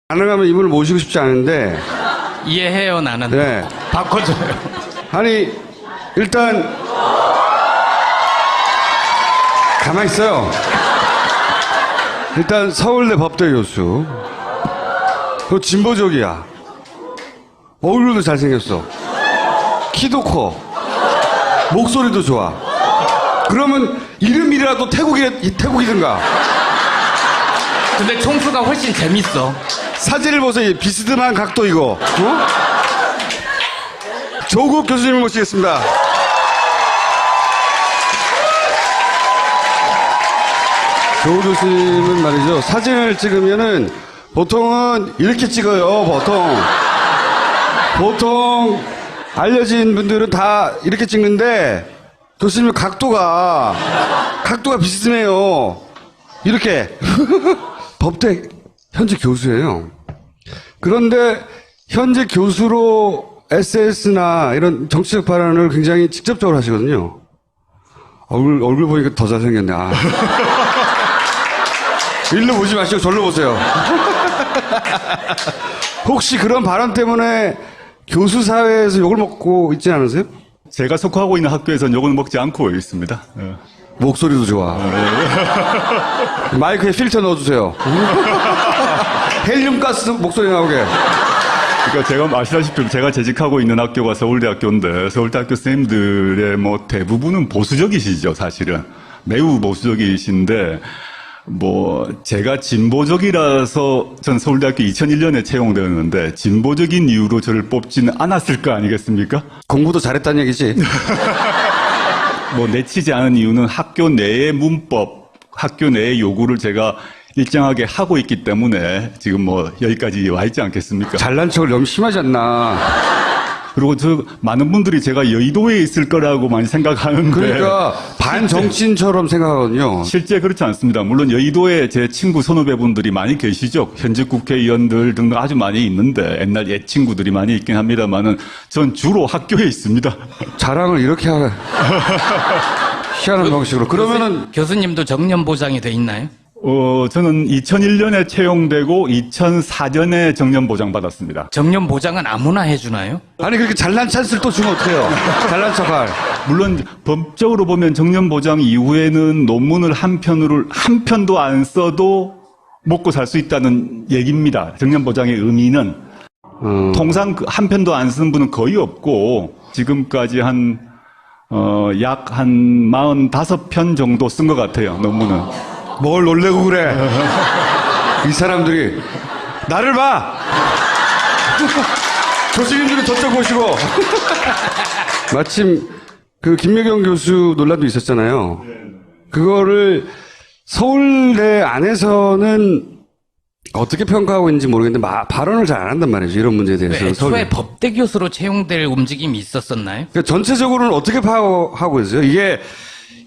가능하면 이분을 모시고 싶지 않은데. 이해해요, 나는. 네. 바꿔줘요. 아니, 일단, 가만히 있어요. 일단 서울대 법대 교수. 그 진보적이야. 얼굴도 잘생겼어. 키도 커. 목소리도 좋아. 그러면 이름이라도 태국이든가. 근데 총수가 훨씬 재밌어. 사진을 보세요. 비스듬한 각도 이거. 어? 조국 교수님을 모시겠습니다. 조국 교수님은 말이죠. 사진을 찍으면은 보통은 이렇게 찍어요. 보통 알려진 분들은 다 이렇게 찍는데 교수님은 각도가 비스듬해요. 이렇게. 법대 현재 교수예요. 그런데 현재 교수로 SNS나 이런 정치적 발언을 굉장히 직접적으로 하시거든요. 얼굴 보니까 더 잘생겼네. 아. 일로 보지 마시고 절로 보세요. 혹시 그런 발언 때문에 교수 사회에서 욕을 먹고 있지 않으세요? 제가 속하고 있는 학교에서는 욕을 먹지 않고 있습니다. 목소리도 좋아. 마이크에 필터 넣어주세요. 헬륨가스 목소리 나오게. 그러니까 제가 아시다시피 제가 재직하고 있는 학교가 서울대학교인데 서울대학교 선생님들의 뭐 대부분은 보수적이시죠, 사실은. 매우 보수적이신데 제가 진보적이라서 전 서울대학교 2001년에 채용되었는데 진보적인 이유로 저를 뽑지는 않았을 거 아니겠습니까? 공부도 잘했다는 얘기지. 내치지 않은 이유는 학교 내의 문법, 학교 내의 요구를 제가 일정하게 하고 있기 때문에 지금 여기까지 와 있지 않겠습니까? 잘난 척을 너무 심하지 않나. 그리고 많은 분들이 제가 여의도에 있을 거라고 많이 생각하는데. 그러니까 반정치인처럼 생각하거든요. 실제 그렇지 않습니다. 물론 여의도에 제 친구 선후배분들이 많이 계시죠. 현직 국회의원들 등 아주 많이 있는데 옛날 옛 친구들이 많이 있긴 합니다만은 전 주로 학교에 있습니다. 자랑을 이렇게 하네. 희한한 방식으로. 그러면은 교수님도 정년 보장이 돼 있나요? 저는 2001년에 채용되고 2004년에 정년 보장 받았습니다. 정년 보장은 아무나 해주나요? 아니 그렇게 잘난 찬스를 또 주면 어떡해요. 잘난 척할. 물론 법적으로 보면 정년 보장 이후에는 논문을 한 편도 안 써도 먹고 살 수 있다는 얘기입니다. 정년 보장의 의미는 통상 한 편도 안 쓴 분은 거의 없고 지금까지 약 45편 정도 쓴 것 같아요, 논문은. 뭘 놀래고 그래. 이 사람들이 나를 봐. 교수님들은 저쪽 보시고. 마침 그 김매경 교수 논란도 있었잖아요. 그거를 서울대 안에서는 어떻게 평가하고 있는지 모르겠는데 발언을 잘 안 한단 말이죠. 이런 문제에 대해서. 애초에 법대 교수로 채용될 움직임이 있었었나요? 그러니까 전체적으로는 어떻게 파악하고 있어요? 이게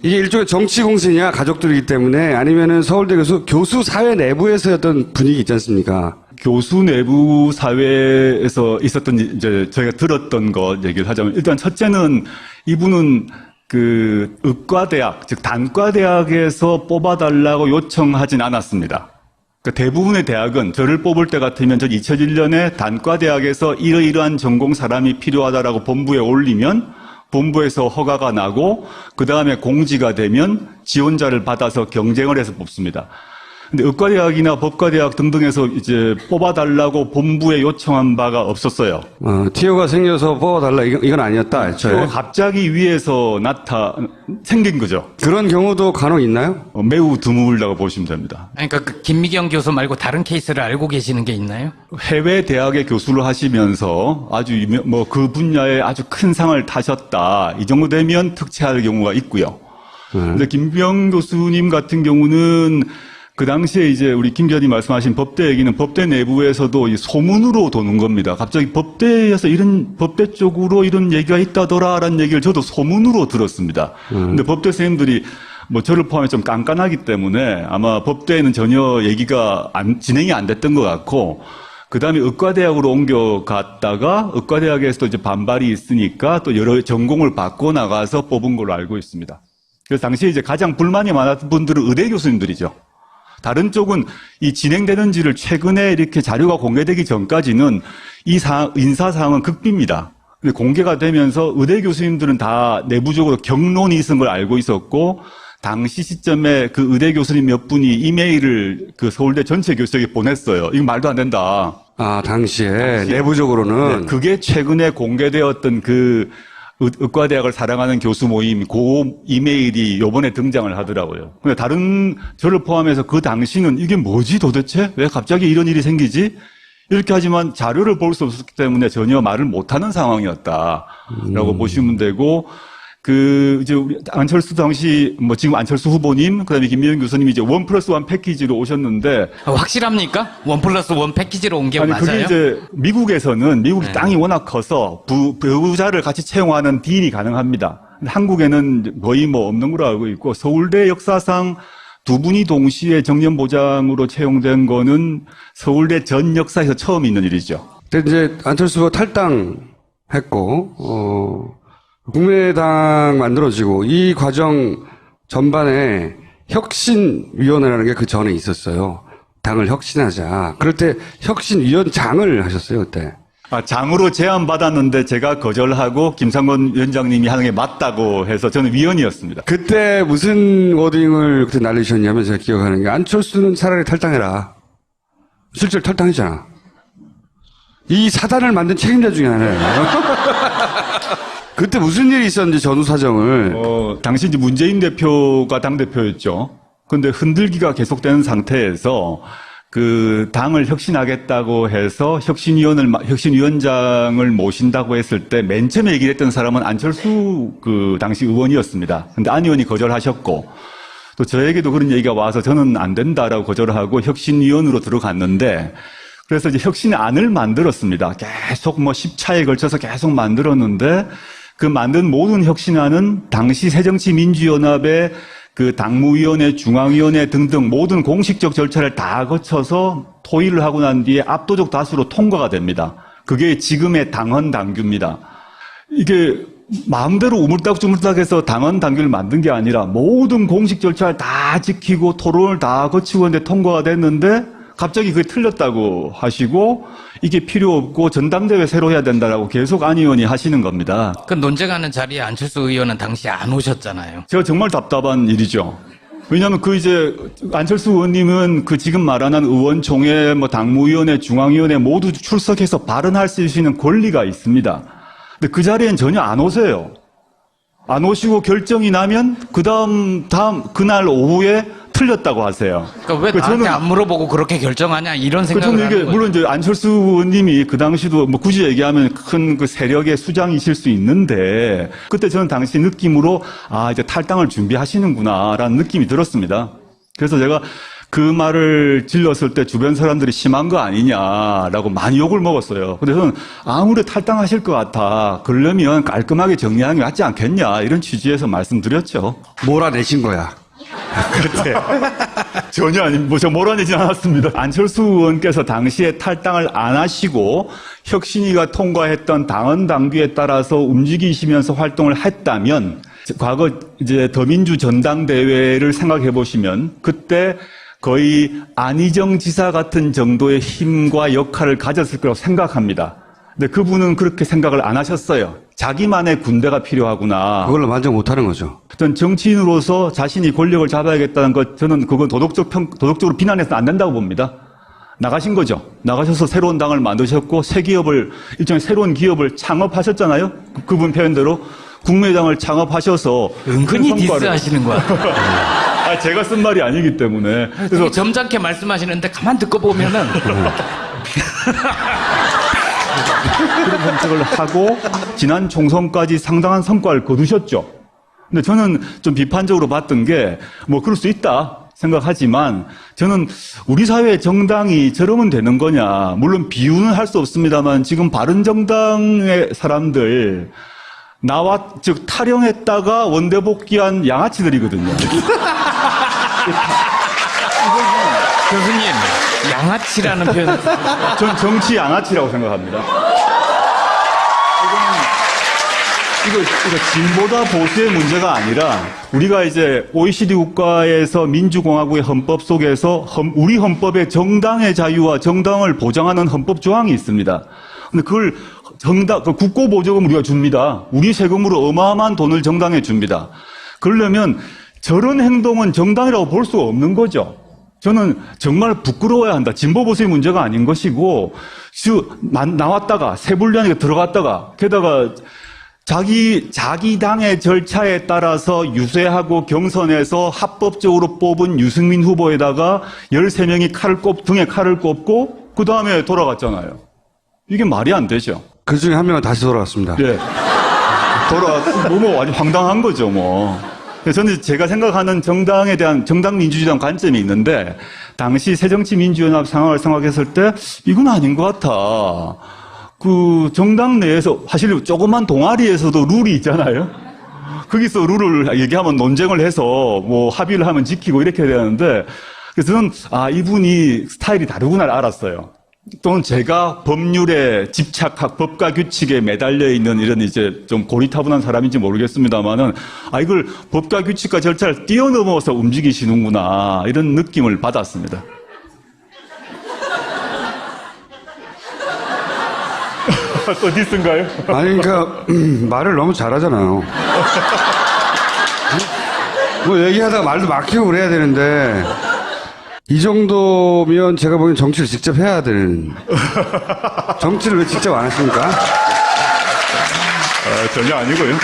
일종의 정치 공세냐 가족들이기 때문에 아니면은 서울대 교수 사회 내부에서의 어떤 분위기 있지 않습니까? 교수 내부 사회에서 있었던 이제 저희가 들었던 것 얘기를 하자면 일단 첫째는 이분은 그 의과대학 즉 단과대학에서 뽑아달라고 요청하진 않았습니다. 그러니까 대부분의 대학은 저를 뽑을 때 같으면 저 2001년에 단과대학에서 이러이러한 전공 사람이 필요하다라고 본부에 올리면 본부에서 허가가 나고 그 다음에 공지가 되면 지원자를 받아서 경쟁을 해서 뽑습니다. 근데 의과대학이나 법과대학 등등에서 이제 뽑아달라고 본부에 요청한 바가 없었어요. 티오가 생겨서 뽑아달라 이건 아니었다. 애초에. 갑자기 위에서 생긴 거죠. 그런 경우도 간혹 있나요? 매우 드물다고 보시면 됩니다. 그러니까 그 김미경 교수 말고 다른 케이스를 알고 계시는 게 있나요? 해외 대학에 교수를 하시면서 아주 그 분야에 아주 큰 상을 타셨다. 이 정도 되면 특채할 경우가 있고요. 근데 김병 교수님 같은 경우는 그 당시에 이제 우리 김 기자님 말씀하신 법대 얘기는 법대 내부에서도 이 소문으로 도는 겁니다. 갑자기 법대에서 법대 쪽으로 이런 얘기가 있다더라라는 얘기를 저도 소문으로 들었습니다. 근데 법대 선생님들이 저를 포함해 좀 깐깐하기 때문에 아마 법대에는 전혀 얘기가 진행이 안 됐던 것 같고 그 다음에 의과대학으로 옮겨갔다가 의과대학에서도 이제 반발이 있으니까 또 여러 전공을 바꿔 나가서 뽑은 걸로 알고 있습니다. 그래서 당시에 이제 가장 불만이 많았던 분들은 의대 교수님들이죠. 다른 쪽은 이 진행되는지를 최근에 이렇게 자료가 공개되기 전까지는 이 인사 사항은 극비입니다. 근데 공개가 되면서 의대 교수님들은 다 내부적으로 경론이 있은 걸 알고 있었고, 당시 시점에 그 의대 교수님 몇 분이 이메일을 그 서울대 전체 교수에게 보냈어요. 이거 말도 안 된다. 아, 당시에 내부적으로는. 네, 그게 최근에 공개되었던 그 의과대학을 사랑하는 교수 모임 그 이메일이 요번에 등장을 하더라고요. 근데 다른 저를 포함해서 그 당시는 이게 뭐지 도대체? 왜 갑자기 이런 일이 생기지? 이렇게 하지만 자료를 볼 수 없었기 때문에 전혀 말을 못하는 상황이었다라고 보시면 되고, 이제 우리 안철수 당시, 지금 안철수 후보님, 그 다음에 김미연 교수님이 이제 1+1 패키지로 오셨는데. 확실합니까? 1+1 패키지로 온 게 아니, 맞아요? 그게 이제 미국에서는, 미국 땅이 워낙 커서 배우자를 같이 채용하는 딜이 가능합니다. 근데 한국에는 거의 없는 걸로 알고 있고, 서울대 역사상 두 분이 동시에 정년보장으로 채용된 거는 서울대 전 역사에서 처음 있는 일이죠. 근데 이제 안철수 후보 탈당했고, 국민의당 만들어지고 이 과정 전반에 혁신위원회라는 게 그 전에 있었어요. 당을 혁신하자. 그럴 때 혁신위원장을 하셨어요, 그때. 장으로 제안받았는데 제가 거절하고 김상곤 위원장님이 하는 게 맞다고 해서 저는 위원이었습니다. 그때 무슨 워딩을 그때 날리셨냐면 제가 기억하는 게 안철수는 차라리 탈당해라. 실제로 탈당했잖아. 이 사단을 만든 책임자 중에 하나예요. 그때 무슨 일이 있었는지 전후 사정을. 당시 이제 문재인 대표가 당대표였죠. 근데 흔들기가 계속되는 상태에서 그 당을 혁신하겠다고 해서 혁신위원장을 모신다고 했을 때 맨 처음에 얘기를 했던 사람은 안철수 그 당시 의원이었습니다. 근데 안 의원이 거절하셨고, 또 저에게도 그런 얘기가 와서 저는 안 된다라고 거절하고 혁신위원으로 들어갔는데, 그래서 이제 혁신안을 만들었습니다. 계속 10차에 걸쳐서 계속 만들었는데, 그 만든 모든 혁신안은 당시 새정치민주연합의 그 당무위원회, 중앙위원회 등등 모든 공식적 절차를 다 거쳐서 토의를 하고 난 뒤에 압도적 다수로 통과가 됩니다. 그게 지금의 당헌 당규입니다. 이게 마음대로 우물딱주물딱해서 당헌 당규를 만든 게 아니라 모든 공식 절차를 다 지키고 토론을 다 거치고 했는데 통과가 됐는데 갑자기 그게 틀렸다고 하시고 이게 필요 없고 전당대회 새로 해야 된다라고 계속 안 의원이 하시는 겁니다. 그 논쟁하는 자리에 안철수 의원은 당시 안 오셨잖아요. 제가 정말 답답한 일이죠. 왜냐하면 이제 안철수 의원님은 그 지금 말하는 의원총회, 당무위원회, 중앙위원회 모두 출석해서 발언할 수 있는 권리가 있습니다. 근데 그 자리엔 전혀 안 오세요. 안 오시고 결정이 나면 그날 오후에 틀렸다고 하세요. 그러니까 왜 나한테 안 물어보고 그렇게 결정하냐 이런 생각을 저는 이게 하는 거예요. 물론 이제 안철수 의원님이 그 당시도 굳이 얘기하면 큰 그 세력의 수장이실 수 있는데 그때 저는 당시 느낌으로 이제 탈당을 준비하시는구나라는 느낌이 들었습니다. 그래서 제가 그 말을 질렀을 때 주변 사람들이 심한 거 아니냐라고 많이 욕을 먹었어요. 근데 저는 아무리 탈당하실 것 같아. 그러려면 깔끔하게 정리하는 게 맞지 않겠냐 이런 취지에서 말씀드렸죠. 몰아내신 거야. 그때 전혀 제가 몰아내진 않았습니다. 안철수 의원께서 당시에 탈당을 안 하시고 혁신위가 통과했던 당헌 당규에 따라서 움직이시면서 활동을 했다면 과거 이제 더민주 전당대회를 생각해 보시면 그때 거의 안희정 지사 같은 정도의 힘과 역할을 가졌을 거라고 생각합니다. 근데 그분은 그렇게 생각을 안 하셨어요. 자기만의 군대가 필요하구나. 그걸로 만족 못하는 거죠. 어떤 정치인으로서 자신이 권력을 잡아야겠다는 것, 저는 그건 도덕적으로 비난해서는 안 된다고 봅니다. 나가신 거죠. 나가셔서 새로운 당을 만드셨고, 일종의 새로운 기업을 창업하셨잖아요. 그분 표현대로. 국민의당을 창업하셔서. 은근히 디스하시는 거야. 제가 쓴 말이 아니기 때문에. 그래서 점잖게 말씀하시는데 가만 듣고 보면은. 그런 선택을 하고 지난 총선까지 상당한 성과를 거두셨죠. 근데 저는 좀 비판적으로 봤던 게 그럴 수 있다 생각하지만 저는 우리 사회의 정당이 저러면 되는 거냐. 물론 비유는 할 수 없습니다만 지금 바른정당의 사람들 즉 탈영했다가 원대 복귀한 양아치들이거든요. 교수님, 양아치라는 표현. 저는 정치 양아치라고 생각합니다. 이거 진보다 보수의 문제가 아니라 우리가 이제 OECD 국가에서 민주공화국의 헌법 속에서 우리 헌법에 정당의 자유와 정당을 보장하는 헌법 조항이 있습니다. 근데 그걸 그 국고보조금 우리가 줍니다. 우리 세금으로 어마어마한 돈을 정당에 줍니다. 그러려면 저런 행동은 정당이라고 볼 수가 없는 거죠. 저는 정말 부끄러워야 한다. 진보 보수의 문제가 아닌 것이고, 나왔다가 세불리하니까 들어갔다가 게다가 자기 당의 절차에 따라서 유세하고 경선에서 합법적으로 뽑은 유승민 후보에다가 13명이 등에 칼을 꼽고 그 다음에 돌아갔잖아요. 이게 말이 안 되죠. 그 중에 한 명은 다시 돌아왔습니다. 예. 아주 황당한 거죠, 뭐. 그래서 저는 제가 생각하는 정당 민주주의에 대한 관점이 있는데, 당시 새정치민주연합 상황을 생각했을 때, 이건 아닌 것 같아. 그 정당 내에서 사실 조그만 동아리에서도 룰이 있잖아요. 거기서 룰을 얘기하면 논쟁을 해서 뭐 합의를 하면 지키고 이렇게 해야 되는데, 그래서 저는 이분이 스타일이 다르구나를 알았어요. 또는 제가 법률에 법과 규칙에 매달려 있는 이런 이제 좀 고리타분한 사람인지 모르겠습니다만은, 이걸 법과 규칙과 절차를 뛰어넘어서 움직이시는구나, 이런 느낌을 받았습니다. 또 디스인가요? 아니, 그러니까 말을 너무 잘하잖아요. 뭐 얘기하다가 말도 막히고 그래야 되는데, 이 정도면 제가 보기엔 정치를 직접 해야 되는. 정치를 왜 직접 안 하십니까? 전혀 아니고요.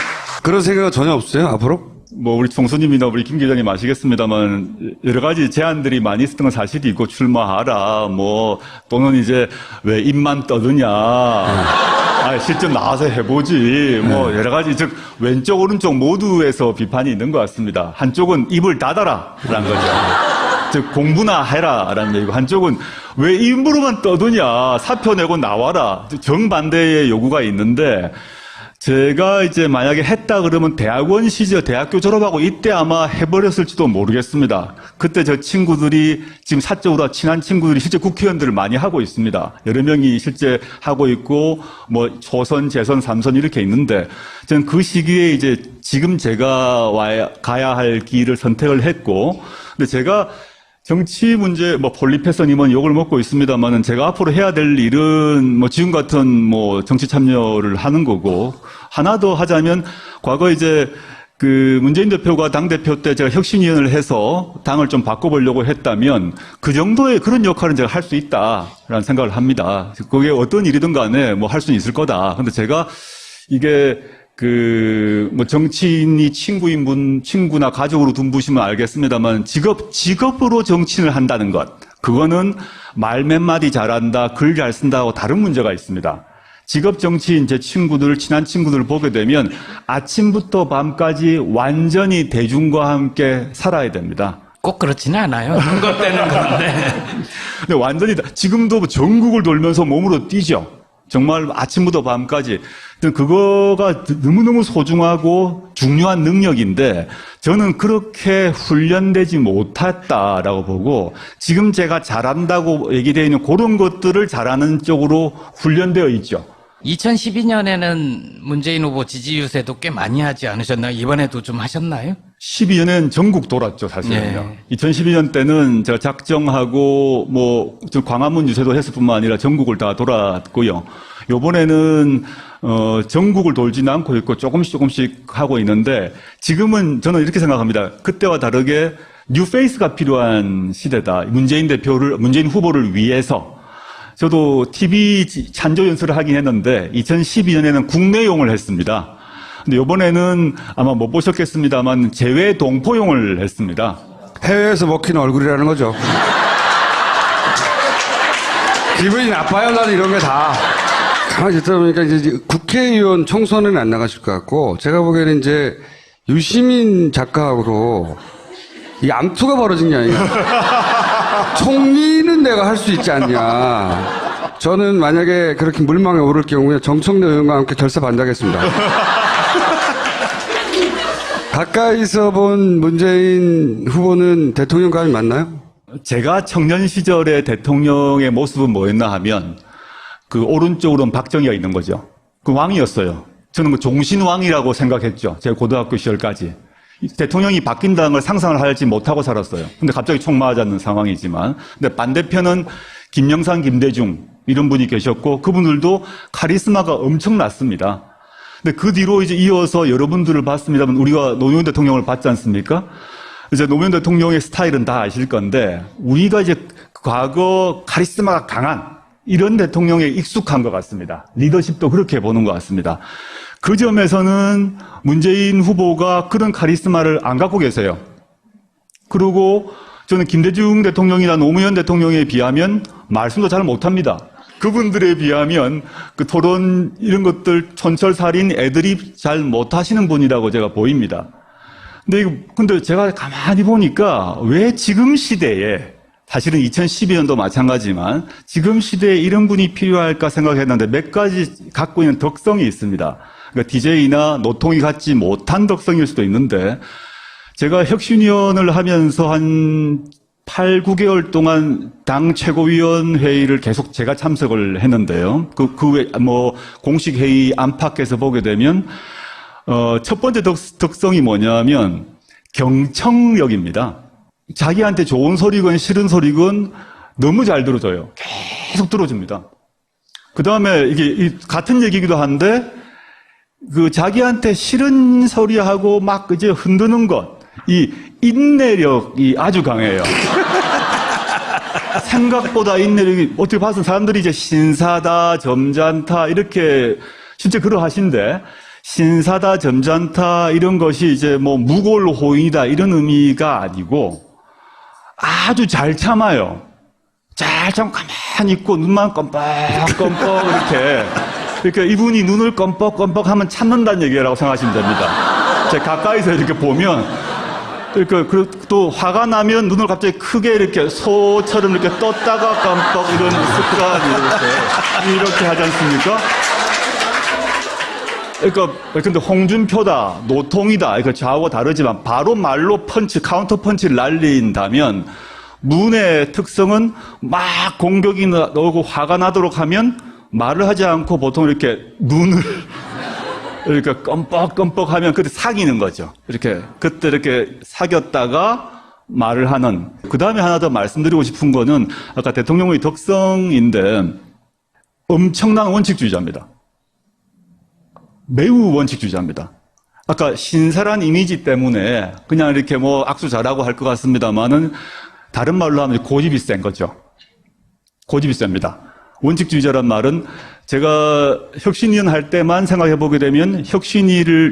그런 생각은 전혀 없어요, 앞으로? 뭐 우리 총수님이나 우리 김 기자님 아시겠습니다만 여러 가지 제안들이 많이 있었던 건 사실이고, 출마하라, 뭐 또는 이제 왜 입만 떠드냐, 실제 나와서 해보지, 뭐 여러 가지, 즉 왼쪽 오른쪽 모두에서 비판이 있는 것 같습니다. 한쪽은 입을 닫아라라는 거죠. 즉 공부나 해라라는 얘기고, 한쪽은 왜 입으로만 떠드냐, 사표 내고 나와라, 정반대의 요구가 있는데, 제가 이제 만약에 했다 그러면 대학원 시절, 대학교 졸업하고 이때 아마 해버렸을지도 모르겠습니다. 그때 저 친구들이, 지금 사적으로 친한 친구들이 실제 국회의원들을 많이 하고 있습니다. 여러 명이 실제 하고 있고, 뭐 초선, 재선, 3선 이렇게 있는데, 저는 그 시기에 이제 지금 제가 가야 할 길을 선택을 했고, 근데 제가 정치 문제, 뭐, 폴리페서님은 욕을 먹고 있습니다만은, 제가 앞으로 해야 될 일은, 뭐, 지금 같은, 뭐, 정치 참여를 하는 거고, 하나 더 하자면, 과거 이제, 문재인 대표가 당대표 때 제가 혁신위원회를 해서 당을 좀 바꿔보려고 했다면, 그 정도의 그런 역할은 제가 할 수 있다라는 생각을 합니다. 그게 어떤 일이든 간에 뭐, 할 수는 있을 거다. 근데 제가, 이게, 뭐, 정치인이 친구나 가족으로 둔부시면 알겠습니다만, 직업으로 정치인을 한다는 것. 그거는 말 몇 마디 잘한다, 글 잘 쓴다하고 다른 문제가 있습니다. 직업 정치인 제 친한 친구들을 보게 되면 아침부터 밤까지 완전히 대중과 함께 살아야 됩니다. 꼭 그렇지는 않아요. 눈것 떼는 건데. 근데 완전히, 지금도 전국을 돌면서 몸으로 뛰죠. 정말 아침부터 밤까지. 그거가 너무너무 소중하고 중요한 능력인데, 저는 그렇게 훈련되지 못했다라고 보고, 지금 제가 잘한다고 얘기되어 있는 그런 것들을 잘하는 쪽으로 훈련되어 있죠. 2012년에는 문재인 후보 지지 유세도 꽤 많이 하지 않으셨나요? 이번에도 좀 하셨나요? 12년엔 전국 돌았죠, 사실은요. 네. 2012년 때는 제가 작정하고, 뭐, 광화문 유세도 했을 뿐만 아니라 전국을 다 돌았고요. 요번에는, 전국을 돌지는 않고 있고 조금씩 하고 있는데, 지금은 저는 이렇게 생각합니다. 그때와 다르게 뉴페이스가 필요한 시대다. 문재인 후보를 위해서. 저도 TV 찬조 연설을 하긴 했는데 2012년에는 국내용을 했습니다. 근데 이번에는 아마 못 보셨겠습니다만 재외 동포용을 했습니다. 해외에서 먹히는 얼굴이라는 거죠. 기분이 나빠요, 나는 이런 게 다. 가만히 듣다 보니까 이제 국회의원 총선에는 안 나가실 것 같고, 제가 보기에는 이제 유시민 작가하고 이 암투가 벌어진 게 아니라 총리는 내가 할 수 있지 않냐. 저는 만약에 그렇게 물망에 오를 경우에 정청래 의원과 함께 결사 반대하겠습니다. 가까이서 본 문재인 후보는 대통령감이 맞나요? 제가 청년 시절의 대통령의 모습은 뭐였나 하면, 그 오른쪽으로는 박정희가 있는 거죠. 그 왕이었어요. 저는 그 종신왕이라고 생각했죠. 제 고등학교 시절까지. 대통령이 바뀐다는 걸 상상을 하지 못하고 살았어요. 근데 갑자기 총 맞았는 상황이지만. 근데 반대편은 김영삼, 김대중 이런 분이 계셨고 그분들도 카리스마가 엄청났습니다. 근데 그 뒤로 이제 이어서 여러분들을 봤습니다만 우리가 노무현 대통령을 봤지 않습니까? 이제 노무현 대통령의 스타일은 다 아실 건데 우리가 이제 과거 카리스마가 강한 이런 대통령에 익숙한 것 같습니다. 리더십도 그렇게 보는 것 같습니다. 그 점에서는 문재인 후보가 그런 카리스마를 안 갖고 계세요. 그리고 저는 김대중 대통령이나 노무현 대통령에 비하면 말씀도 잘 못합니다. 그분들에 비하면 그 토론 이런 것들 촌철살인 애드립 잘 못하시는 분이라고 제가 보입니다. 근데 제가 가만히 보니까 왜 지금 시대에 사실은 2012년도 마찬가지지만 지금 시대에 이런 분이 필요할까 생각했는데 몇 가지 갖고 있는 덕성이 있습니다. 그러니까 DJ나 노통이 갖지 못한 덕성일 수도 있는데 제가 혁신위원을 하면서 한 8, 9개월 동안 당 최고위원 회의를 계속 제가 참석을 했는데요. 공식 회의 안팎에서 보게 되면, 첫 번째 덕성이 뭐냐면 경청력입니다. 자기한테 좋은 소리건 싫은 소리건 너무 잘 들어줘요. 계속 들어줍니다. 그 다음에 이게 같은 얘기기도 한데, 자기한테 싫은 소리하고 막 이제 흔드는 것, 이 인내력이 아주 강해요. 생각보다 인내력이, 어떻게 봐서 사람들이 이제 신사다, 점잖다, 이렇게 실제 그러하신데, 신사다, 점잖다, 이런 것이 이제 뭐 무골호인이다, 이런 의미가 아니고, 아주 잘 참아요. 잘 참고 가만히 있고, 눈만 껌뻑껌뻑, 이렇게 이분이 눈을 껌뻑껌뻑 하면 참는다는 얘기라고 생각하시면 됩니다. 제가 가까이서 이렇게 보면, 또 화가 나면 눈을 갑자기 크게 이렇게 소처럼 이렇게 떴다가 깜빡 이런 습관이 이렇게 하지 않습니까? 근데 홍준표다, 노통이다, 그러니까 저하고 다르지만 바로 말로 카운터 펀치를 날린다면 문의 특성은 막 공격이 나오고 화가 나도록 하면 말을 하지 않고 보통 이렇게 눈을 그러니까 껌뻑껌뻑 하면 그때 사귀는 거죠. 그때 이렇게 사귀었다가 말을 하는. 그 다음에 하나 더 말씀드리고 싶은 거는 아까 대통령의 덕성인데 엄청난 원칙주의자입니다. 매우 원칙주의자입니다. 아까 신사란 이미지 때문에 그냥 이렇게 뭐 악수 잘하고 할 것 같습니다만은 다른 말로 하면 고집이 센 거죠. 고집이 셉니다. 원칙주의자란 말은 제가 혁신위원 할 때만 생각해 보게 되면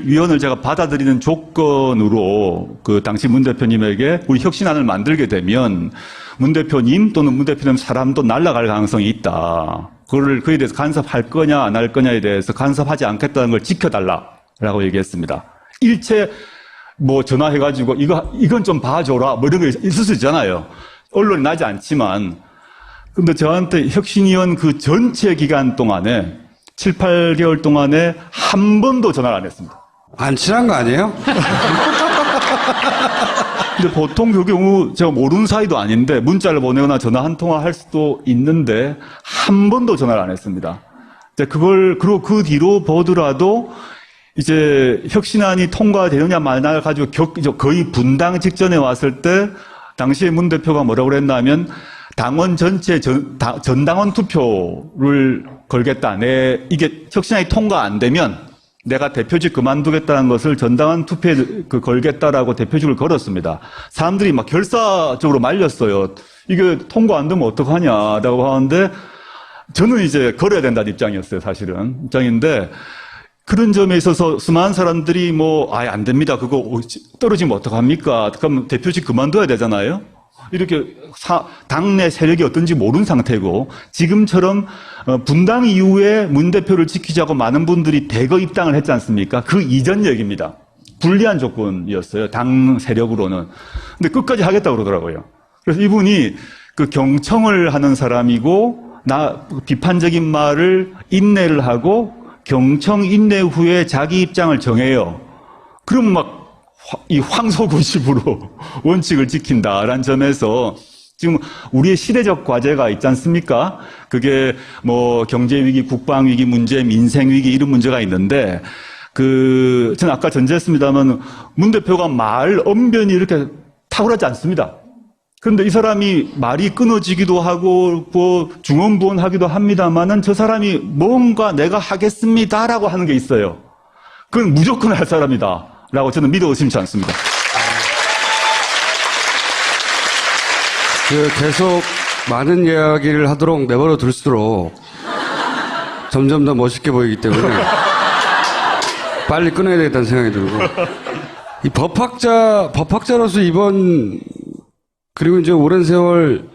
위원을 제가 받아들이는 조건으로 그 당시 문 대표님에게 우리 혁신안을 만들게 되면 문 대표님 또는 문 대표님 사람도 날아갈 가능성이 있다. 그에 대해서 간섭할 거냐 안 할 거냐에 대해서 간섭하지 않겠다는 걸 지켜달라라고 얘기했습니다. 일체 뭐 전화해가지고 이건 좀 봐줘라 뭐 이런 거 있을 수 있잖아요. 언론이 나지 않지만 근데 저한테 혁신위원 그 전체 기간 동안에 7, 8개월 동안에 한 번도 전화를 안 했습니다. 안 친한 거 아니에요? 근데 보통 그 경우 제가 모르는 사이도 아닌데 문자를 보내거나 전화 한 통화 할 수도 있는데 한 번도 전화를 안 했습니다. 그리고 그 뒤로 보더라도 이제 혁신안이 통과되느냐 마느냐 가지고 거의 분당 직전에 왔을 때 당시에 문 대표가 뭐라고 그랬냐면 당원 전체 전당원 투표를 걸겠다. 이게 혁신안이 통과 안 되면 내가 대표직 그만두겠다는 것을 전당원 투표에 걸겠다라고 대표직을 걸었습니다. 사람들이 막 결사적으로 말렸어요. 이게 통과 안 되면 어떡하냐라고 하는데 저는 이제 걸어야 된다는 입장이었어요. 사실은 입장인데 그런 점에 있어서 수많은 사람들이 아예 안 됩니다. 그거 떨어지면 어떡합니까? 그럼 대표직 그만둬야 되잖아요. 이렇게 당내 세력이 어떤지 모르는 상태고 지금처럼 분당 이후에 문 대표를 지키자고 많은 분들이 대거 입당을 했지 않습니까? 그 이전 얘기입니다. 불리한 조건이었어요. 당 세력으로는. 근데 끝까지 하겠다고 그러더라고요. 그래서 이분이 그 경청을 하는 사람이고 비판적인 말을 인내를 하고 경청 인내 후에 자기 입장을 정해요. 그럼 이 황소고집으로 원칙을 지킨다라는 점에서 지금 우리의 시대적 과제가 있지 않습니까? 그게 경제위기, 국방위기 문제, 민생위기 이런 문제가 있는데 저는 아까 전제했습니다만 문 대표가 말 언변이 이렇게 탁월하지 않습니다. 그런데 이 사람이 말이 끊어지기도 하고 뭐 중언부언하기도 합니다만은 저 사람이 뭔가 내가 하겠습니다라고 하는 게 있어요. 그건 무조건 할 사람이다라고 저는 믿어 의심치 않습니다. 계속 많은 이야기를 하도록 내버려 둘수록 점점 더 멋있게 보이기 때문에 빨리 끊어야 되겠다는 생각이 들고, 이 법학자로서 이번, 그리고 이제 오랜 세월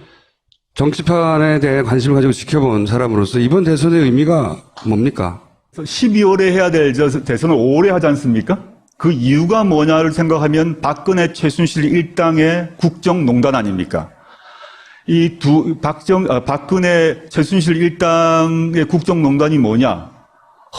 정치판에 대해 관심을 가지고 지켜본 사람으로서 이번 대선의 의미가 뭡니까? 12월에 해야 될 대선을 5월에 하지 않습니까? 그 이유가 뭐냐를 생각하면 박근혜 최순실 일당의 국정농단 아닙니까? 박근혜 최순실 일당의 국정농단이 뭐냐?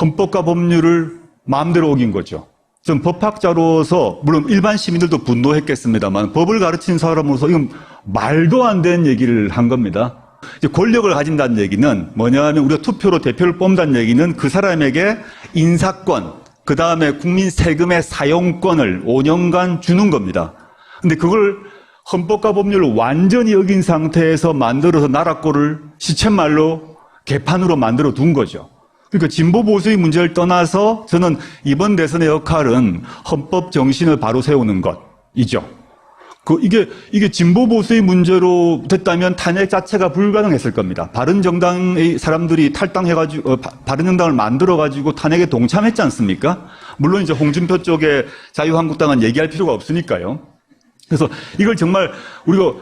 헌법과 법률을 마음대로 어긴 거죠. 전 법학자로서 물론 일반 시민들도 분노했겠습니다만 법을 가르친 사람으로서 이건 말도 안 되는 얘기를 한 겁니다. 이제 권력을 가진다는 얘기는 뭐냐면 우리가 투표로 대표를 뽑는다는 얘기는 그 사람에게 인사권, 그 다음에 국민 세금의 사용권을 5년간 주는 겁니다. 근데 그걸 헌법과 법률을 완전히 어긴 상태에서 만들어서 나라꼴을 시쳇말로 개판으로 만들어 둔 거죠. 그러니까 진보 보수의 문제를 떠나서 저는 이번 대선의 역할은 헌법 정신을 바로 세우는 것이죠. 이게 진보 보수의 문제로 됐다면 탄핵 자체가 불가능했을 겁니다. 바른정당의 사람들이 탈당해가지고 바른정당을 만들어가지고 탄핵에 동참했지 않습니까? 물론 이제 홍준표 쪽에 자유한국당은 얘기할 필요가 없으니까요. 그래서 이걸 정말 우리가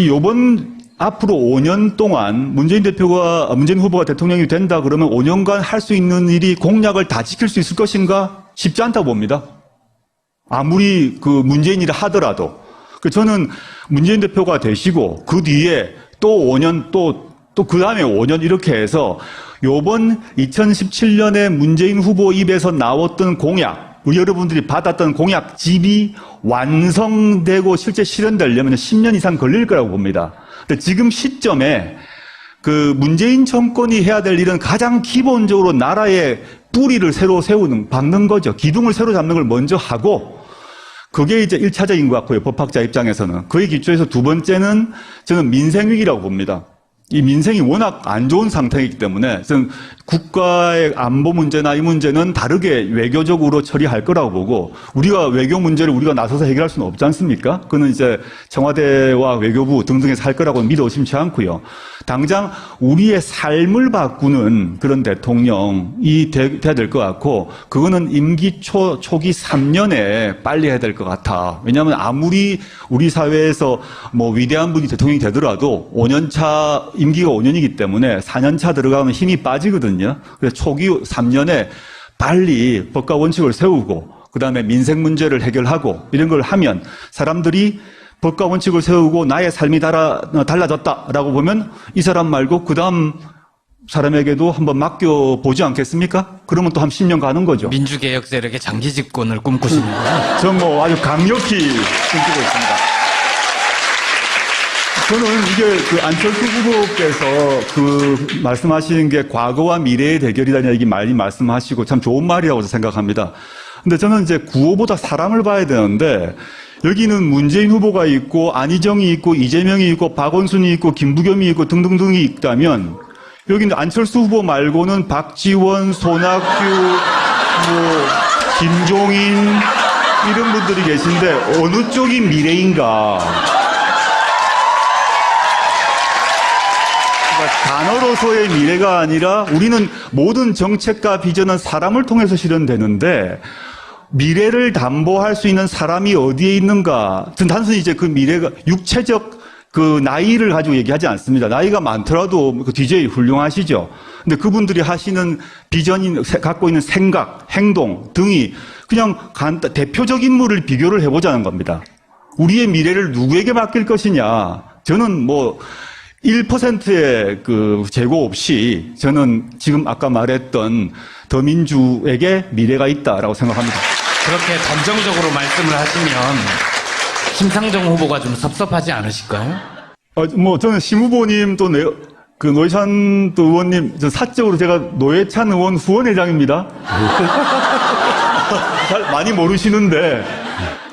요번 앞으로 5년 동안 문재인 후보가 대통령이 된다 그러면 5년간 할 수 있는 일이 공약을 다 지킬 수 있을 것인가? 쉽지 않다고 봅니다. 아무리 그 문재인이라 하더라도. 저는 문재인 대표가 되시고 그 뒤에 또 5년 또 그 다음에 5년 이렇게 해서 요번 2017년에 문재인 후보 입에서 나왔던 공약, 우리 여러분들이 받았던 공약집이 완성되고 실제 실현되려면 10년 이상 걸릴 거라고 봅니다. 근데 지금 시점에 그 문재인 정권이 해야 될 일은 가장 기본적으로 나라의 뿌리를 새로 박는 거죠. 기둥을 새로 잡는 걸 먼저 하고, 그게 이제 1차적인 것 같고요. 법학자 입장에서는. 그의 기초에서 두 번째는 저는 민생위기라고 봅니다. 이 민생이 워낙 안 좋은 상태이기 때문에 저는 국가의 안보 문제나 이 문제는 다르게 외교적으로 처리할 거라고 보고, 우리가 외교 문제를 우리가 나서서 해결할 수는 없지 않습니까? 그거는 이제 청와대와 외교부 등등에서 할 거라고 믿어 의심치 않고요. 당장 우리의 삶을 바꾸는 그런 대통령이 돼야 될 것 같고, 그거는 임기 초기 3년에 빨리 해야 될 것 같아. 왜냐하면 아무리 우리 사회에서 뭐 위대한 분이 대통령이 되더라도 5년차 임기가 5년이기 때문에 4년차 들어가면 힘이 빠지거든요. 그래서 초기 3년에 빨리 법과 원칙을 세우고 그다음에 민생 문제를 해결하고 이런 걸 하면 사람들이 법과 원칙을 세우고 나의 삶이 달라졌다라고 보면 이 사람 말고 그다음 사람에게도 한번 맡겨보지 않겠습니까? 그러면 또 한 10년 가는 거죠. 민주개혁 세력의 장기 집권을 꿈꾸시는구나. 전 뭐 아주 강력히 꿈꾸고 있습니다. 저는 이게 그 안철수 후보께서 그 말씀하시는 게 과거와 미래의 대결이라는 얘기 많이 말씀하시고 참 좋은 말이라고 생각합니다. 근데 저는 이제 구호보다 사람을 봐야 되는데, 여기는 문재인 후보가 있고 안희정이 있고 이재명이 있고 박원순이 있고 김부겸이 있고 등등등이 있다면, 여기는 안철수 후보 말고는 박지원, 손학규, 김종인 이런 분들이 계신데 어느 쪽이 미래인가? 단어로서의 미래가 아니라 우리는 모든 정책과 비전은 사람을 통해서 실현되는데, 미래를 담보할 수 있는 사람이 어디에 있는가? 저는 단순히 이제 그 미래가 육체적 그 나이를 가지고 얘기하지 않습니다. 나이가 많더라도 그 DJ 훌륭하시죠. 근데 그분들이 하시는 비전이 갖고 있는 생각, 행동 등이 그냥 대표적 인물을 비교를 해보자는 겁니다. 우리의 미래를 누구에게 맡길 것이냐? 저는 뭐 1%의 그 재고 없이 저는 지금 아까 말했던 더민주에게 미래가 있다라고 생각합니다. 그렇게 단정적으로 말씀을 하시면 심상정 후보가 좀 섭섭하지 않으실까요? 뭐 저는 심 후보님 또 그 노회찬 또 의원님, 사적으로 제가 노회찬 의원 후원회장입니다. 잘 많이 모르시는데,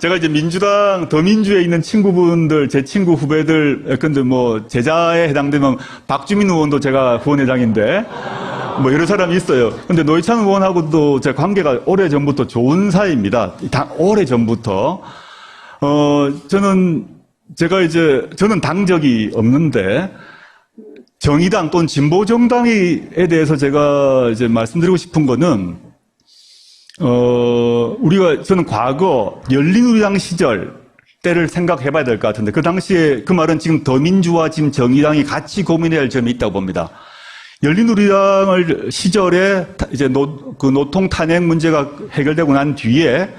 제가 이제 민주당, 더민주에 있는 친구분들, 제 친구 후배들, 근데 뭐, 제자에 해당되면 박주민 의원도 제가 후원회장인데, 뭐 여러 사람이 있어요. 근데 노회찬 의원하고도 제 관계가 오래 전부터 좋은 사이입니다. 오래 전부터. 저는 당적이 없는데, 정의당 또는 진보정당에 대해서 제가 이제 말씀드리고 싶은 거는, 저는 과거 열린우리당 시절 때를 생각해 봐야 될 것 같은데, 그 당시에 그 말은 지금 더민주와 지금 정의당이 같이 고민해야 할 점이 있다고 봅니다. 열린우리당을 시절에 이제 노통 탄핵 문제가 해결되고 난 뒤에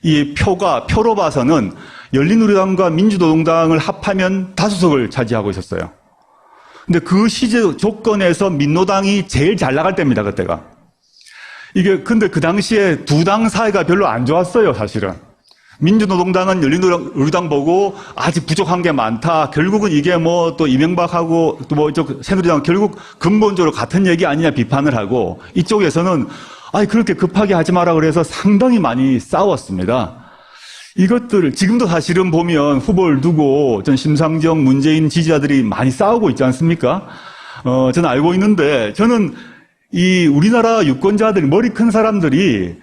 이 표로 봐서는 열린우리당과 민주노동당을 합하면 다수석을 차지하고 있었어요. 근데 그 시절 조건에서 민노당이 제일 잘 나갈 때입니다, 그때가. 근데 그 당시에 두 당 사이가 별로 안 좋았어요, 사실은. 민주노동당은 열린우리당 보고 아직 부족한 게 많다. 결국은 이게 뭐 또 이명박하고 또 뭐 이쪽 새누리당 결국 근본적으로 같은 얘기 아니냐 비판을 하고, 이쪽에서는 그렇게 급하게 하지 마라 그래서 상당히 많이 싸웠습니다. 이것들 지금도 사실은 보면 후보를 두고 전 심상정, 문재인 지지자들이 많이 싸우고 있지 않습니까? 저는 알고 있는데, 저는 이 우리나라 유권자들, 머리 큰 사람들이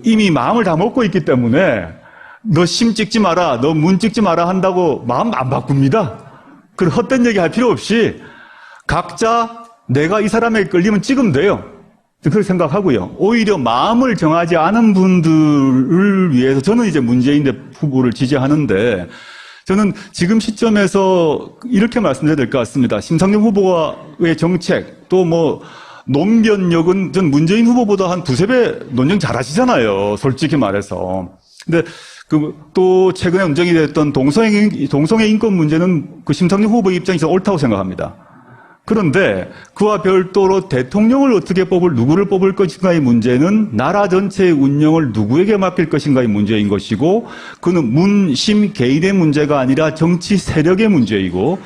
이미 마음을 다 먹고 있기 때문에 너 심 찍지 마라, 너 문 찍지 마라 한다고 마음 안 바꿉니다. 그런 헛된 얘기 할 필요 없이 각자 내가 이 사람에게 끌리면 찍으면 돼요. 그렇게 생각하고요. 오히려 마음을 정하지 않은 분들을 위해서 저는 이제 문재인 후보를 지지하는데, 저는 지금 시점에서 이렇게 말씀드려야 될 것 같습니다. 심상정 후보의 정책, 또 뭐 논변력은 전 문재인 후보보다 한 두세 배 논쟁 잘하시잖아요, 솔직히 말해서. 근데 또 최근에 논쟁이 됐던 동성애 인권 문제는 그 심상정 후보 입장에서 옳다고 생각합니다. 그런데 그와 별도로 대통령을 어떻게 누구를 뽑을 것인가의 문제는 나라 전체의 운영을 누구에게 맡길 것인가의 문제인 것이고, 그는 문심 개인의 문제가 아니라 정치 세력의 문제이고,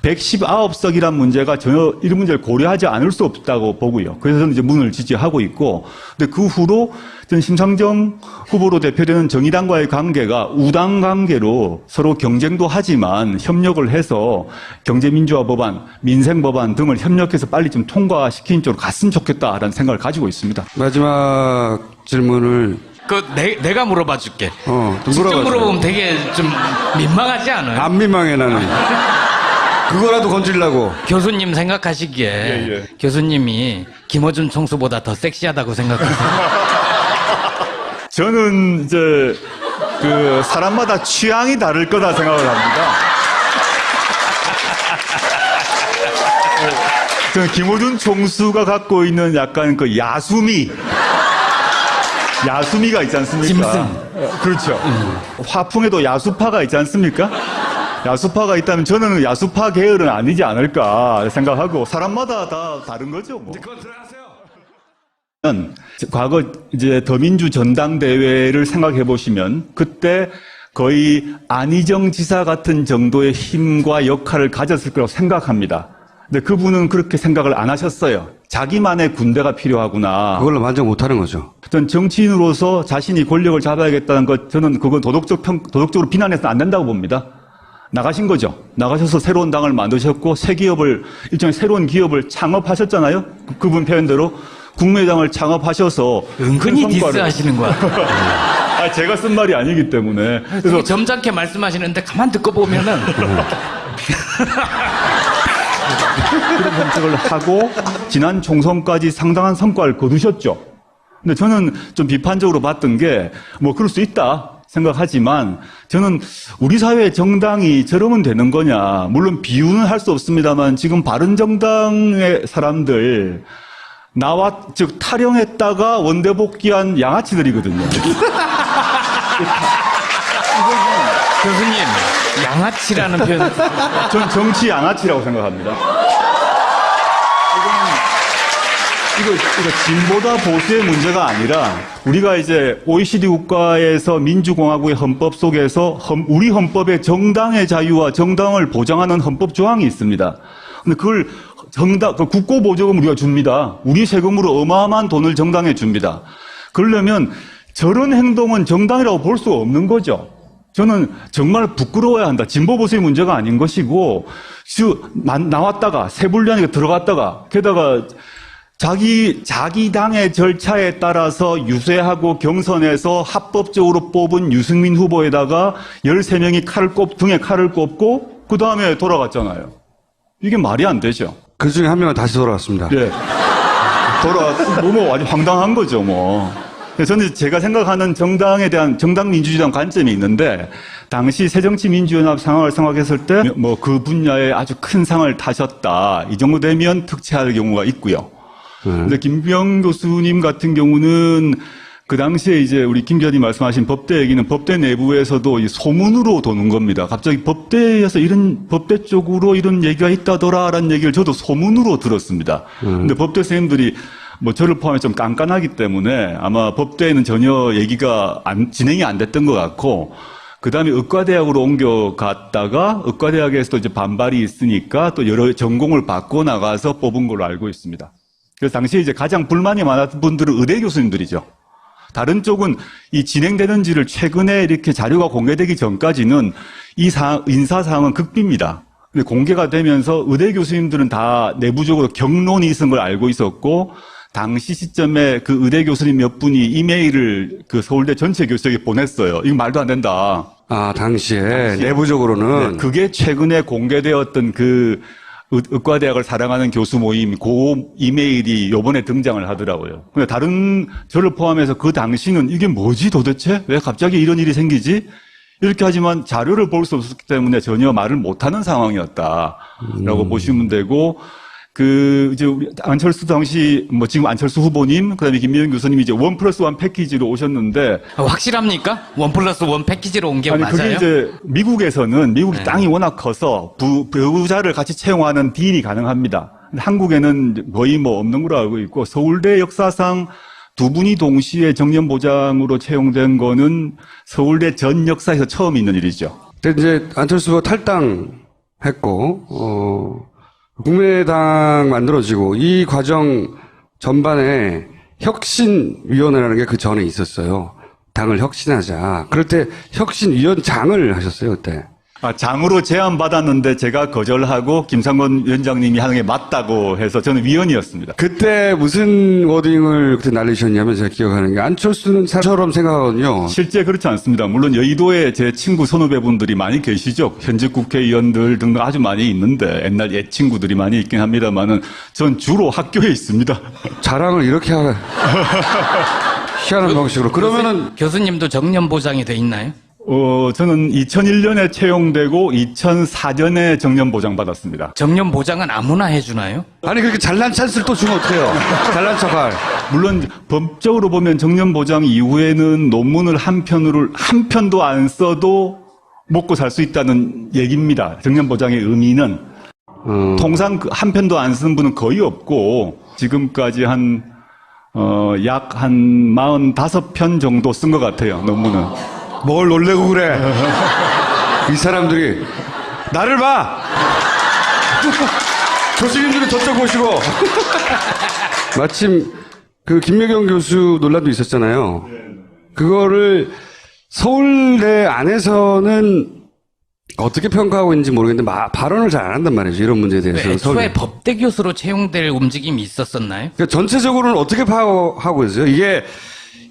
119석이란 문제가 전혀 이런 문제를 고려하지 않을 수 없다고 보고요. 그래서 저는 이제 문을 지지하고 있고, 근데 그 후로 저는 심상정 후보로 대표되는 정의당과의 관계가 우당 관계로 서로 경쟁도 하지만 협력을 해서 경제민주화 법안, 민생법안 등을 협력해서 빨리 좀 통과시키는 쪽으로 갔으면 좋겠다라는 생각을 가지고 있습니다. 마지막 질문을 내가 물어봐 줄게. 좀 직접 물어봐주세요. 물어보면 되게 좀 민망하지 않아요? 안 민망해, 나는. 그거라도 건질라고. 교수님 생각하시기에 교수님이 김어준 총수보다 더 섹시하다고 생각하세요? 저는 이제 사람마다 취향이 다를 거다 생각을 합니다. 저는 김어준 총수가 갖고 있는 약간 야수미가 있지 않습니까? 짐승. 그렇죠. 화풍에도 야수파가 있지 않습니까? 야수파가 있다면 저는 야수파 계열은 아니지 않을까 생각하고, 사람마다 다 다른 거죠, 뭐. 그건 들어가세요. 과거 이제 더민주 전당대회를 생각해 보시면 그때 거의 안희정 지사 같은 정도의 힘과 역할을 가졌을 거라고 생각합니다. 근데 그분은 그렇게 생각을 안 하셨어요. 자기만의 군대가 필요하구나. 그걸로 만족 못하는 거죠. 전 정치인으로서 자신이 권력을 잡아야겠다는 것, 저는 그건 도덕적으로 비난해서는 안 된다고 봅니다. 나가신 거죠. 나가셔서 새로운 당을 만드셨고, 일종의 새로운 기업을 창업하셨잖아요. 그분 표현대로 국민의당을 창업하셔서 은근히 디스하시는 거야. 제가 쓴 말이 아니기 때문에. 그래서 점잖게 말씀하시는데 가만 듣고 보면은 그런 정책을 하고 지난 총선까지 상당한 성과를 거두셨죠. 근데 저는 좀 비판적으로 봤던 게, 뭐 그럴 수 있다 생각하지만, 저는 우리 사회의 정당이 저러면 되는 거냐. 물론 비유는 할 수 없습니다만, 지금 바른정당의 사람들, 즉 탈영했다가 원대 복귀한 양아치들이거든요. 교수님 양아치라는 표현. 전 정치 양아치라고 생각합니다. 이거 진보다 보수의 문제가 아니라, 우리가 이제 OECD 국가에서 민주공화국의 헌법 속에서 우리 헌법에 정당의 자유와 정당을 보장하는 헌법 조항이 있습니다. 근데 그걸 국고보조금 우리가 줍니다. 우리 세금으로 어마어마한 돈을 정당에 줍니다. 그러려면 저런 행동은 정당이라고 볼 수 없는 거죠. 저는 정말 부끄러워야 한다. 진보 보수의 문제가 아닌 것이고, 나왔다가 세불리하니까 들어갔다가, 게다가 자기 당의 절차에 따라서 유세하고 경선에서 합법적으로 뽑은 유승민 후보에다가 13명이 등에 칼을 꼽고 그 다음에 돌아갔잖아요. 이게 말이 안 되죠. 그 중에 한 명은 다시 돌아왔습니다. 예. 아주 황당한 거죠, 뭐. 저는 제가 생각하는 정당 민주주의에 대한 관점이 있는데, 당시 새정치민주연합 상황을 생각했을 때, 그 분야에 아주 큰 상을 타셨다. 이 정도 되면 특채할 경우가 있고요. 근데 김병 교수님 같은 경우는 그 당시에 이제 우리 김 기자님 말씀하신 법대 얘기는 법대 내부에서도 이 소문으로 도는 겁니다. 갑자기 법대 쪽으로 이런 얘기가 있다더라라는 얘기를 저도 소문으로 들었습니다. 근데 법대 선생님들이 저를 포함해 좀 깐깐하기 때문에 아마 법대에는 전혀 얘기가 진행이 안 됐던 것 같고, 그 다음에 의과대학으로 옮겨갔다가 의과대학에서도 이제 반발이 있으니까 또 여러 전공을 바꿔 나가서 뽑은 걸로 알고 있습니다. 그래서 당시에 이제 가장 불만이 많았던 분들은 의대 교수님들이죠. 다른 쪽은 이 진행되는지를 최근에 이렇게 자료가 공개되기 전까지는 인사 사항은 극비입니다. 근데 공개가 되면서 의대 교수님들은 다 내부적으로 경론이 있은 걸 알고 있었고, 당시 시점에 그 의대 교수님 몇 분이 이메일을 그 서울대 전체 교수에게 보냈어요. 이거 말도 안 된다. 당시에 내부적으로는. 네, 그게 최근에 공개되었던 그 의과대학을 사랑하는 교수 모임 그 이메일이 요번에 등장을 하더라고요. 근데 저를 포함해서 그 당시는 이게 뭐지 도대체? 왜 갑자기 이런 일이 생기지? 이렇게 하지만 자료를 볼 수 없었기 때문에 전혀 말을 못하는 상황이었다라고 보시면 되고, 이제 우리 안철수 당시, 지금 안철수 후보님, 그 다음에 김미연 교수님이 이제 1+1 패키지로 오셨는데. 확실합니까? 1+1 패키지로 온 게 맞아요? 그게 이제 미국에서는 미국이 땅이 워낙 커서 배우자를 같이 채용하는 딜이 가능합니다. 한국에는 거의 없는 걸로 알고 있고, 서울대 역사상 두 분이 동시에 정년보장으로 채용된 거는 서울대 전 역사에서 처음 있는 일이죠. 근데 이제 안철수 후보 탈당했고, 국민의당 만들어지고 이 과정 전반에 혁신위원회라는 게 그 전에 있었어요. 당을 혁신하자. 그럴 때 혁신위원장을 하셨어요, 그때. 장으로 제안받았는데 제가 거절하고 김상곤 위원장님이 하는 게 맞다고 해서 저는 위원이었습니다. 그때 무슨 워딩을 그때 날리셨냐면 제가 기억하는 게 안철수는 사람처럼 생각하거든요. 실제 그렇지 않습니다. 물론 여의도에 제 친구 선후배분들이 많이 계시죠. 현직 국회의원들 등등 아주 많이 있는데 옛날 옛 친구들이 많이 있긴 합니다만은 전 주로 학교에 있습니다. 자랑을 이렇게 희한한 방식으로. 그러면은 교수님도 정년 보장이 돼 있나요? 저는 2001년에 채용되고 2004년에 정년 보장 받았습니다. 정년 보장은 아무나 해주나요? 아니 그렇게 잘난 찬스를 또 주면 어떡해요? 잘난 척할. 물론 법적으로 보면 정년 보장 이후에는 논문을 한 편도 안 써도 먹고 살 수 있다는 얘기입니다. 정년 보장의 의미는 통상 한 편도 안 쓴 분은 거의 없고 지금까지 약 한 45편 정도 쓴 것 같아요. 논문은. 뭘 놀래고 그래? 이 사람들이 나를 봐. 교수님들은 저쪽 보시고. 마침 그 김여경 교수 논란도 있었잖아요. 그거를 서울대 안에서는 어떻게 평가하고 있는지 모르겠는데 발언을 잘 안 한단 말이죠. 이런 문제에 대해서. 애초에 법대 교수로 채용될 움직임이 있었었나요? 그러니까 전체적으로는 어떻게 파악하고 있어요? 이게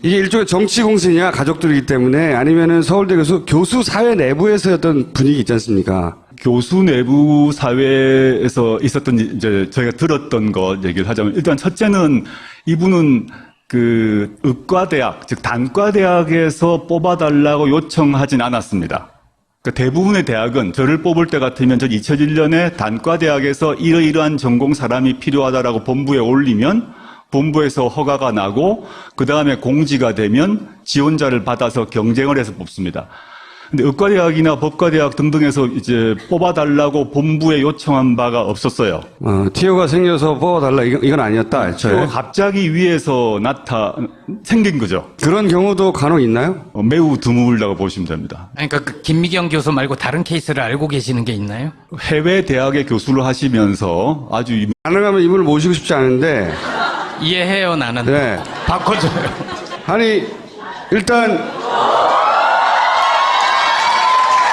일종의 정치 공신이야 가족들이기 때문에 아니면은 서울대 교수 사회 내부에서 어떤 분위기 있지 않습니까? 교수 내부 사회에서 있었던 이제 저희가 들었던 것 얘기를 하자면 일단 첫째는 이분은 그 의과대학 즉 단과대학에서 뽑아달라고 요청하진 않았습니다. 그러니까 대부분의 대학은 저를 뽑을 때 같으면 전 2001년에 단과대학에서 이러이러한 전공 사람이 필요하다라고 본부에 올리면 본부에서 허가가 나고 그 다음에 공지가 되면 지원자를 받아서 경쟁을 해서 뽑습니다. 근데 의과대학이나 법과대학 등등에서 이제 뽑아달라고 본부에 요청한 바가 없었어요. 티오가 생겨서 뽑아달라 이건 아니었다. 애초에. 갑자기 위에서 생긴 거죠. 그런 경우도 간혹 있나요? 매우 드물다고 보시면 됩니다. 그러니까 그 김미경 교수 말고 다른 케이스를 알고 계시는 게 있나요? 해외 대학에 교수를 하시면서 가능하면 이분을 모시고 싶지 않은데. 이해해요, 나는. 네. 바꿔줘요. 아니, 일단,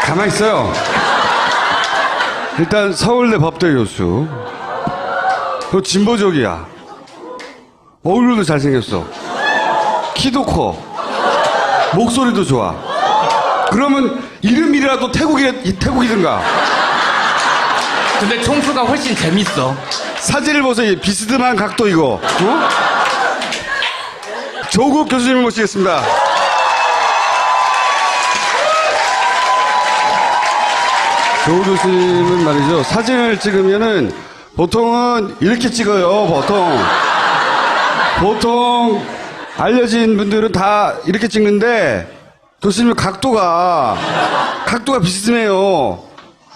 가만히 있어요. 일단 서울대 법대 교수. 그 진보적이야. 얼굴도 잘생겼어. 키도 커. 목소리도 좋아. 그러면 이름이라도 태국이든가. 근데 총수가 훨씬 재밌어. 사진을 보세요. 이 비스듬한 각도 이거. 어? 조국 교수님을 모시겠습니다. 조국 교수님은 말이죠. 사진을 찍으면은 보통은 이렇게 찍어요. 보통 알려진 분들은 다 이렇게 찍는데 교수님 각도가 비스듬해요.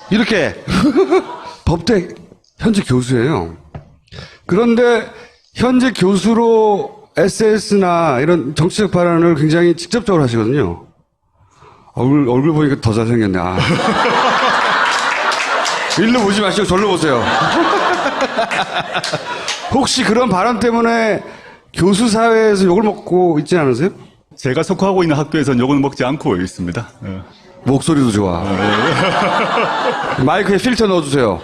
이렇게. 법대 현재 교수예요. 그런데 현재 교수로 SNS나 이런 정치적 발언을 굉장히 직접적으로 하시거든요. 얼굴 보니까 더 잘생겼네. 아. 일로 보지 마시고 절로 보세요. 혹시 그런 발언 때문에 교수 사회에서 욕을 먹고 있지 않으세요? 제가 속하고 있는 학교에서는 욕을 먹지 않고 있습니다. 예. 목소리도 좋아. 마이크에 필터 넣어주세요.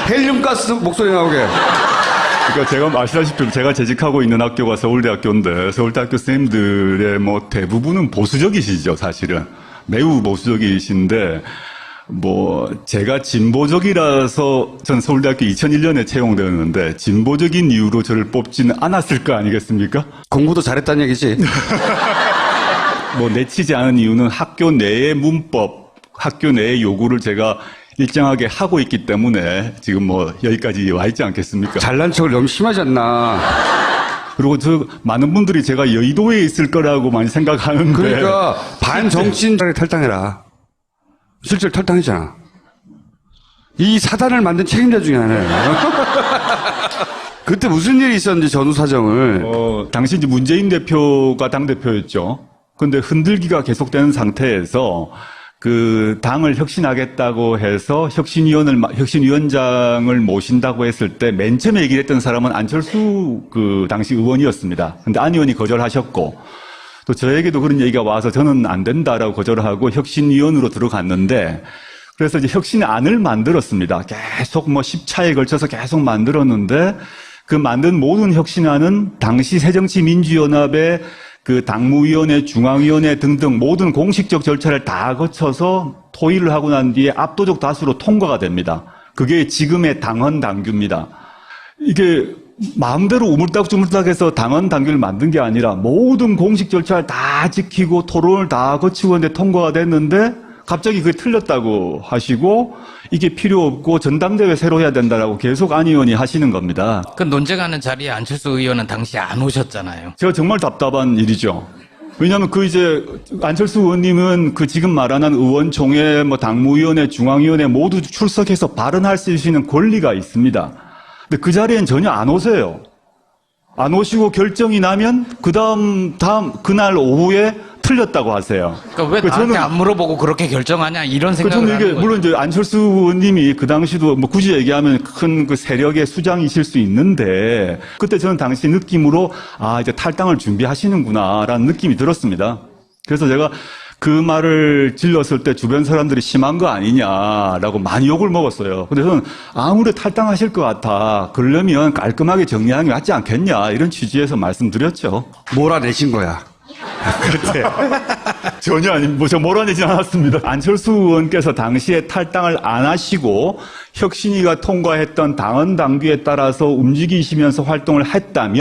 헬륨가스 목소리 나오게. 그러니까 제가 아시다시피 제가 재직하고 있는 학교가 서울대학교인데 서울대학교 선생님들의 뭐 대부분은 보수적이시죠, 사실은. 매우 보수적이신데 뭐 제가 진보적이라서 전 서울대학교 2001년에 채용되었는데 진보적인 이유로 저를 뽑지는 않았을 거 아니겠습니까? 공부도 잘했다는 얘기지. 뭐 내치지 않은 이유는 학교 내의 문법, 학교 내의 요구를 제가 일정하게 하고 있기 때문에 지금 뭐 여기까지 와 있지 않겠습니까? 잘난 척을 너무 심하지 않나. 그리고 많은 분들이 제가 여의도에 있을 거라고 많이 생각하는데. 그러니까 반정치인들에 탈당해라. 실제로 탈당했잖아. 이 사단을 만든 책임자 중에 하나예요. 그때 무슨 일이 있었는지 전후 사정을. 당시 이제 문재인 대표가 당대표였죠. 근데 흔들기가 계속되는 상태에서 그 당을 혁신하겠다고 해서 혁신위원장을 모신다고 했을 때 맨 처음에 얘기를 했던 사람은 안철수 그 당시 의원이었습니다. 근데 안 의원이 거절하셨고 또 저에게도 그런 얘기가 와서 저는 안 된다라고 거절하고 혁신위원으로 들어갔는데 그래서 이제 혁신안을 만들었습니다. 계속 뭐 10차에 걸쳐서 계속 만들었는데 그 만든 모든 혁신안은 당시 새정치민주연합의 그 당무위원회, 중앙위원회 등등 모든 공식적 절차를 다 거쳐서 토의를 하고 난 뒤에 압도적 다수로 통과가 됩니다. 그게 지금의 당헌 당규입니다. 이게 마음대로 우물딱주물딱해서 당헌 당규를 만든 게 아니라 모든 공식 절차를 다 지키고 토론을 다 거치고 했는데 통과가 됐는데 갑자기 그게 틀렸다고 하시고 이게 필요 없고 전당대회 새로 해야 된다라고 계속 안 의원이 하시는 겁니다. 그 논쟁하는 자리에 안철수 의원은 당시 안 오셨잖아요. 제가 정말 답답한 일이죠. 왜냐하면 그 이제 안철수 의원님은 그 지금 말하는 의원총회, 뭐 당무위원회, 중앙위원회 모두 출석해서 발언할 수 있는 권리가 있습니다. 근데 그 자리엔 전혀 안 오세요. 안 오시고 결정이 나면 그날 오후에 틀렸다고 하세요. 그러니까 왜 나한테 안 물어보고 그렇게 결정하냐 이런 생각을 저는 이게 하는 거예요. 물론 이제 안철수 의원님이 그 당시도 뭐 굳이 얘기하면 큰 그 세력의 수장이실 수 있는데 그때 저는 당시 느낌으로 이제 탈당을 준비하시는구나라는 느낌이 들었습니다. 그래서 제가 그 말을 질렀을 때 주변 사람들이 심한 거 아니냐라고 많이 욕을 먹었어요. 근데 저는 아무리 탈당하실 것 같아. 그러려면 깔끔하게 정리하는 게 맞지 않겠냐 이런 취지에서 말씀드렸죠. 몰아내신 거야. 그때 전혀 아닙니다. 제가 몰아내진 않았습니다. 안철수 의원께서 당시에 탈당을 안 하시고 혁신위가 통과했던 당헌 당규에 따라서 움직이시면서 활동을 했다면